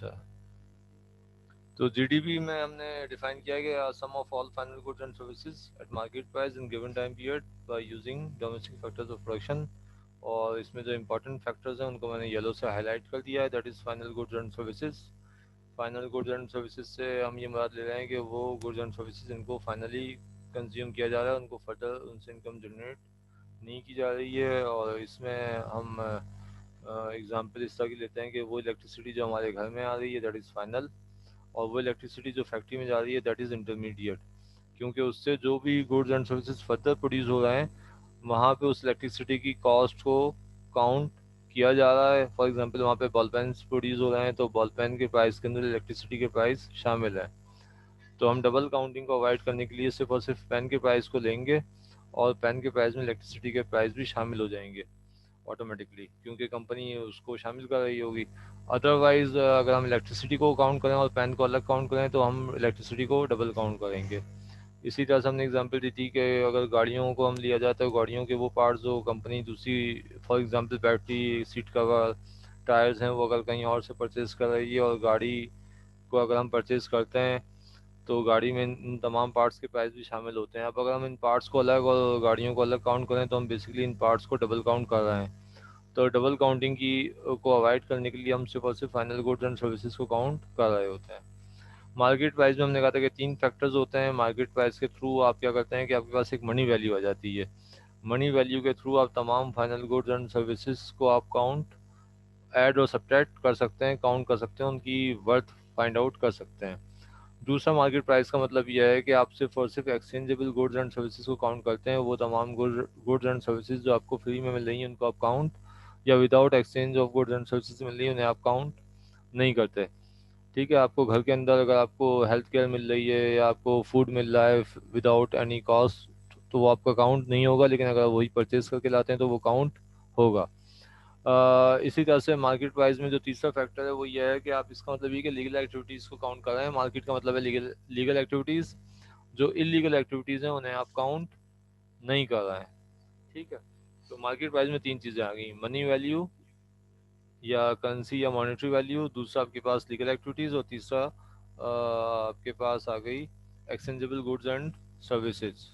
होता है। तो जीडीपी में हमने डिफाइन किया है कि sum of all final goods and services at market price in given time period by using domestic factors of production. और इसमें जो इंपॉर्टेंट फैक्टर्स हैं उनको मैंने येलो से हाईलाइट कर दिया है, that is final goods and services. Final goods and services से हम ये मुराद ले रहे हैं कि वो गुड्स एंड सर्विसेज इनको फाइनली कंज्यूम किया जा रहा है, उनको फर्दर उनसे इनकम जनरेट नहीं की जा रही है। और इसमें हम एग्जांपल इस तरह की लेते हैं कि वो इलेक्ट्रिसिटी जो हमारे घर में आ रही है दैट इज़ फाइनल, और वो इलेक्ट्रिसिटी जो फैक्ट्री में जा रही है दैट इज़ इंटरमीडिएट। क्योंकि उससे जो भी goods and services further produce हो रहे हैं वहाँ पे उस इलेक्ट्रिसिटी की कॉस्ट को काउंट किया जा रहा है। फॉर एग्जांपल वहाँ पे बॉल पेन प्रोड्यूस हो रहे हैं तो बॉल पेन के प्राइस के अंदर इलेक्ट्रिसिटी के प्राइस शामिल है। तो हम डबल काउंटिंग को अवॉइड करने के लिए सिर्फ और सिर्फ पेन के प्राइस को लेंगे और पेन के प्राइस में इलेक्ट्रिसिटी के प्राइस भी शामिल हो जाएंगे ऑटोमेटिकली, क्योंकि कंपनी उसको शामिल कर रही होगी। अदरवाइज अगर हम इलेक्ट्रिसिटी को काउंट करें और पेन को अलग काउंट करें तो हम इलेक्ट्रिसिटी को डबल काउंट करेंगे। इसी तरह से हमने एग्जांपल दी थी कि अगर गाड़ियों को हम लिया जाए तो गाड़ियों के वो पार्ट्स जो कंपनी दूसरी, for example battery, seat cover, tyres हैं, वो अगर कहीं और से परचेज़ कर रही है और गाड़ी को अगर हम परचेज़ करते हैं तो गाड़ी में इन तमाम पार्ट्स के प्राइस भी शामिल होते हैं। अब अगर हम इन पार्ट्स को अलग और गाड़ियों को अलग काउंट करें तो हम बेसिकली इन पार्ट्स को डबल काउंट कर रहे हैं। तो डबल काउंटिंग की को अवॉइड करने के लिए हम सिर्फ और सिर्फ फाइनल गुड्स एंड सर्विसेज को काउंट कर रहे होते हैं। मार्केट प्राइस में हमने कहा था कि 3 फैक्टर्स होते हैं। मार्केट प्राइस के थ्रू आप क्या करते हैं कि आपके पास एक मनी वैल्यू आ जाती है। मनी वैल्यू के थ्रू आप तमाम फाइनल गुड्स एंड सर्विसेज को आप काउंट, ऐड और सब्ट्रैक्ट कर सकते हैं, काउंट कर सकते हैं, उनकी वर्थ फाइंड आउट कर सकते हैं। दूसरा मार्केट प्राइस का मतलब यह है कि आप सिर्फ और सिर्फ एक्सचेंजेबल गुड्स एंड सर्विसेज को काउंट करते हैं। वो तमाम गुड्स एंड सर्विसेज जो आपको फ्री में मिल रही हैं उनको आप काउंट, या without exchange of goods and services मिल रही है उन्हें आप काउंट नहीं करते। ठीक है, आपको घर के अंदर अगर आपको हेल्थ केयर मिल रही है या आपको फूड मिल रहा है विदाउट एनी कॉस्ट तो वो आपका काउंट नहीं होगा, लेकिन अगर वही परचेज करके लाते हैं तो वो काउंट होगा। इसी तरह से मार्केट प्राइस में जो तीसरा फैक्टर है वो ये है कि आप, इसका मतलब ये कि लीगल एक्टिविटीज़ को काउंट कर रहे हैं। मार्केट का मतलब है लीगल लीगल एक्टिविटीज़। जो इलीगल एक्टिविटीज़ हैं उन्हें आप काउंट नहीं कर रहे हैं। ठीक है, तो मार्केट प्राइस में 3 चीज़ें आ गई, मनी वैल्यू या करेंसी या मॉनेटरी वैल्यू, दूसरा आपके पास लीगल एक्टिविटीज़, और तीसरा आपके पास आ गई exchangeable goods and services.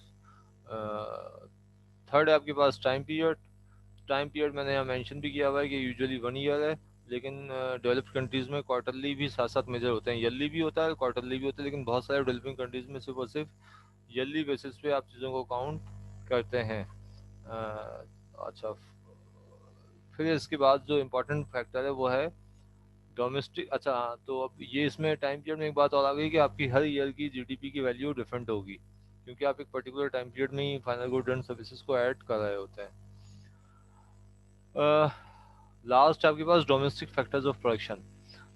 Third है आपके पास टाइम पीरियड। टाइम पीरियड मैंने यहाँ मेंशन भी किया हुआ है कि यूजुअली 1 ईयर है, लेकिन डेवलप्ड कंट्रीज़ में क्वार्टरली भी साथ साथ मेजर होते हैं, ईयरली भी होता है क्वार्टरली भी होता है, लेकिन बहुत सारे डेवलपिंग कंट्रीज़ में सिर्फ और सिर्फ ईयरली बेसिस पे आप चीज़ों को काउंट करते हैं। अच्छा, फिर इसके बाद जो इम्पोर्टेंट फैक्टर है वो है डोमेस्टिक। अच्छा हाँ, तो अब ये इसमें टाइम पीरियड में एक बात और आ गई कि आपकी हर ईयर की जीडीपी की वैल्यू डिफरेंट होगी, क्योंकि आप एक पर्टिकुलर टाइम पीरियड में ही फाइनल गुड्स एंड सर्विसेज को ऐड कर रहे होते हैं। लास्ट आपके पास डोमेस्टिक फैक्टर्स ऑफ प्रोडक्शन।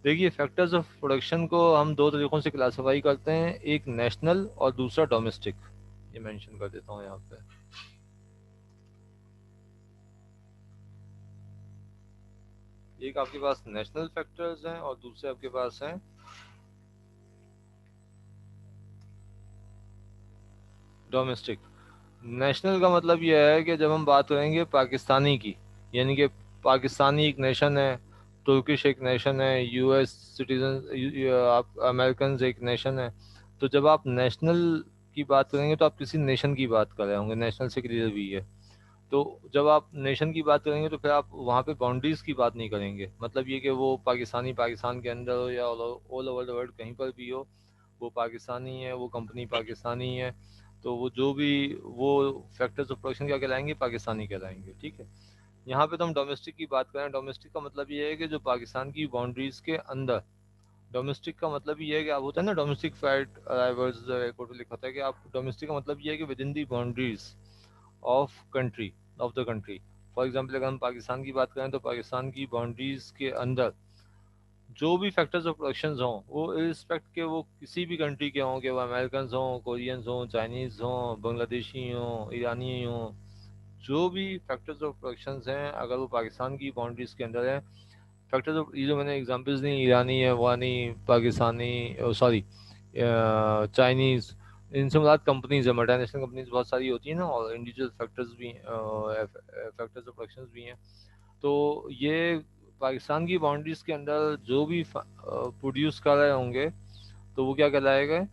देखिए, फैक्टर्स ऑफ प्रोडक्शन को हम 2 तरीक़ों से क्लासीफाई करते हैं, एक नेशनल और दूसरा डोमेस्टिक। ये मेंशन कर देता हूँ यहाँ पे। एक आपके पास नेशनल फैक्टर्स हैं और दूसरे आपके पास हैं डोमेस्टिक। नेशनल का मतलब यह है कि जब हम बात करेंगे पाकिस्तानी की, यानी कि पाकिस्तानी एक नेशन है, तुर्किश एक नेशन है, यूएस सिटीजन आप अमेरिकन एक नेशन है। तो जब आप नेशनल की बात करेंगे तो आप किसी नेशन की बात कर रहे होंगे, नेशनल से क्लियर भी है। तो जब आप नेशन की बात करेंगे तो फिर आप वहाँ पे बाउंड्रीज़ की बात नहीं करेंगे, मतलब ये कि वो पाकिस्तानी पाकिस्तान के अंदर हो या ऑल ओवर द वर्ल्ड कहीं पर भी हो, वो पाकिस्तानी है, वो कंपनी पाकिस्तानी है। तो वो जो भी वो फैक्टर्स ऑफ प्रोडक्शन क्या कहलाएंगे, पाकिस्तानी कहलाएंगे। ठीक है, यहाँ पे तो हम डोमेस्टिक की बात करें। डोमेस्टिक का मतलब ये है कि जो पाकिस्तान की बाउंड्रीज़ के अंदर, डोमेस्टिक का मतलब ये है कि आप, होता है ना डोमेस्टिक फ्लाइट अराइवल्स एयरपोर्ट पर लिखा होता है कि आप, डोमेस्टिक का मतलब ये है कि with in the boundaries of country, of the country. For example अगर हम पाकिस्तान की बात करें तो पाकिस्तान की बाउंड्रीज के अंदर जो भी फैक्टर्स ऑफ प्रोडक्शन हों, वो इरिस्पेक्ट के वो किसी भी कंट्री के हों, कि वो अमेरिकन हों, कोरियंस हों, चाइनीज़ हों, बांग्लादेशी हों, ईरानी हों, जो भी फैक्टर्स ऑफ प्रोडक्शन हैं अगर वो पाकिस्तान की बाउंड्रीज के अंदर है, फैक्टर्स ऑफ, ये जो मैंने एग्जांपल्स दी, ईरानी, अफगानी, पाकिस्तानी, सॉरी चाइनीज़, इनसे मुराद कंपनीज है, मल्टीनेशनल कंपनीज बहुत सारी होती हैं ना, और इंडिविजुअल फैक्टर्स भी, फैक्टर्स ऑफ प्रोडक्शन भी हैं। तो ये पाकिस्तान की बाउंड्रीज के अंदर जो भी प्रोड्यूस कर रहे होंगे तो वो क्या कहलाएगा,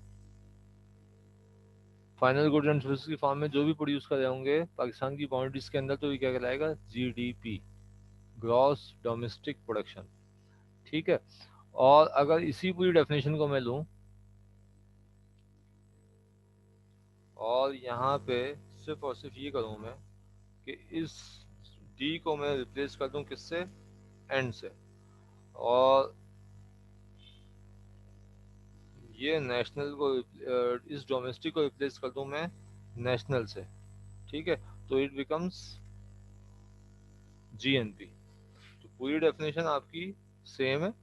फाइनल गुड्स एंड सर्विसेज की फॉर्म में जो भी प्रोड्यूस कर रहे होंगे पाकिस्तान की बाउंड्रीज के अंदर, तो ये क्या कहलाएगा, जीडीपी, ग्रॉस डोमेस्टिक प्रोडक्शन। ठीक है। और अगर इसी पूरी डेफिनेशन को मैं लूँ और यहाँ पे सिर्फ और सिर्फ ये करूँ मैं कि इस डी को मैं रिप्लेस कर दूँ किससे, एंड से, और ये नेशनल को इस डोमेस्टिक को रिप्लेस कर दूँ मैं नेशनल से। ठीक है। तो इट बिकम्स जीएनपी। तो पूरी डेफिनेशन आपकी सेम है,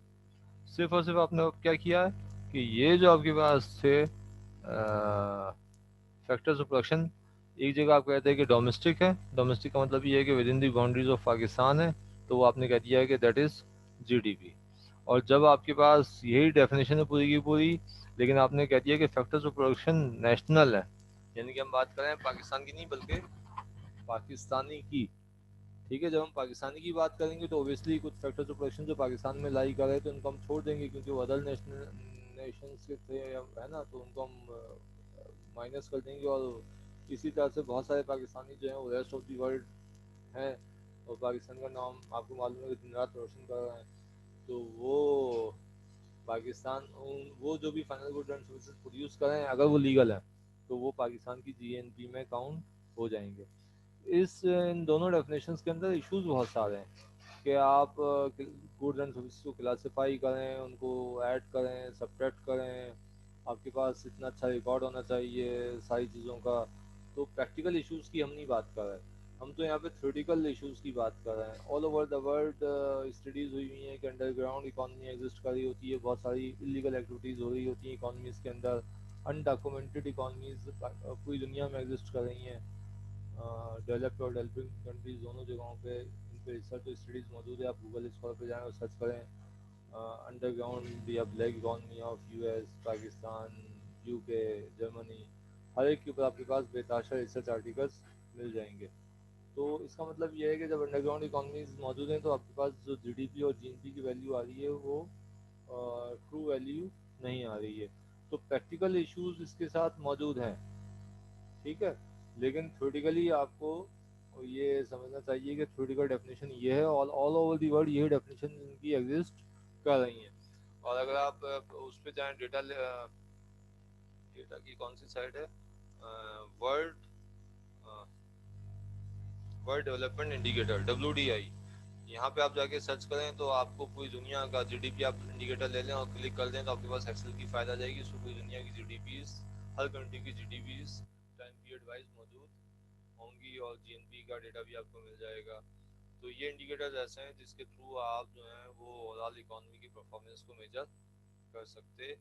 सिर्फ और सिर्फ आपने क्या किया है कि ये जो आपके पास थे फैक्टर्स ऑफ प्रोडक्शन, एक जगह आप कहते हैं कि डोमेस्टिक है, डोमेस्टिक का मतलब ये है कि with in the boundaries of Pakistan है, तो वो आपने कह दिया है कि दैट इज़ जीडीपी। और जब आपके पास यही डेफिनेशन है पूरी की पूरी, लेकिन आपने कह दिया कि फैक्टर्स ऑफ प्रोडक्शन नेशनल है, यानी कि हम बात करें पाकिस्तान की नहीं बल्कि पाकिस्तानी की। ठीक है। जब हम पाकिस्तानी की बात करेंगे तो ओबियसली कुछ फैक्टर्स ऑफ प्रोडक्शन जो पाकिस्तान में लाई कर रहे हैं तो उनको हम छोड़ देंगे, क्योंकि वो अदर नेशंस के थे, है ना, तो उनको हम माइनस कर देंगे। और इसी तरह से बहुत सारे पाकिस्तानी जो हैं वो रेस्ट ऑफ दी वर्ल्ड हैं, और पाकिस्तान का नाम आपको मालूम है कि दिन रात रोशन कर रहे हैं। तो वो पाकिस्तान वो जो भी final good and services produce कर रहे हैं, अगर वो लीगल है तो वो पाकिस्तान की जीएनपी में काउंट हो जाएंगे। इन दोनों डेफिनेशंस के अंदर इश्यूज बहुत सारे हैं कि आप गुड्स एंड सर्विसेज को क्लासिफाई करें, उनको ऐड करें, सब्ट्रैक्ट करें, आपके पास इतना अच्छा रिकॉर्ड होना चाहिए सारी चीज़ों का। तो प्रैक्टिकल इश्यूज की हम नहीं बात कर रहे हैं, हम तो यहाँ पे थ्योरेटिकल इश्यूज की बात कर रहे हैं। All over the world studies हुई हुई हैं कि अंडरग्राउंड इकॉनमी एग्जिस्ट कर रही होती है, बहुत सारी इलीगल एक्टिविटीज़ हो रही होती हैं इकॉनमीज़ के अंदर, अनडॉक्यूमेंटेड इकॉनमीज़ पूरी दुनिया में एग्जिस्ट कर रही हैं, डेवलप्ड और डेवलपिंग कंट्रीज दोनों जगहों पे इन पे रिसर्च स्टडीज़ मौजूद है। आप गूगल स्कॉलर पे जाएँ और सर्च करें अंडरग्राउंड या black economy of US, Pakistan, UK, Germany, हर एक के ऊपर आपके पास बेताशा रिसर्च आर्टिकल्स मिल जाएंगे। तो इसका मतलब ये है कि जब अंडरग्राउंड इकॉनमीज मौजूद हैं तो आपके पास जो जीडीपी और जीएनपी की वैल्यू आ रही है वो ट्रू वैल्यू नहीं आ रही है। तो प्रैक्टिकल इश्यूज इसके साथ मौजूद हैं। ठीक है। लेकिन थ्योरेटिकली आपको ये समझना चाहिए कि थ्योरेटिकल डेफिनेशन ये है, all all over the world यही डेफिनेशन इनकी एग्जिस्ट कर रही हैं। और अगर आप उस पर जाएँ डेटा, डेटा की कौन सी साइड है, world world development indicator WDI, यहाँ पे आप जाके सर्च करें तो आपको पूरी दुनिया का जीडीपी आप इंडिकेटर ले लें और क्लिक कर दें तो आपके पास एक्सेल की फ़ायदा आ जाएगी। उसमें पूरी दुनिया की जीडीपीज, हर कंट्री की जीडीपीज टाइम पीरियड वाइज मौजूद होंगी, और जीएनपी का डेटा भी आपको मिल जाएगा। तो ये इंडिकेटर्स ऐसे हैं जिसके थ्रू आप जो है वो ओवरऑल इकोनॉमी की परफॉर्मेंस को मेजर कर सकते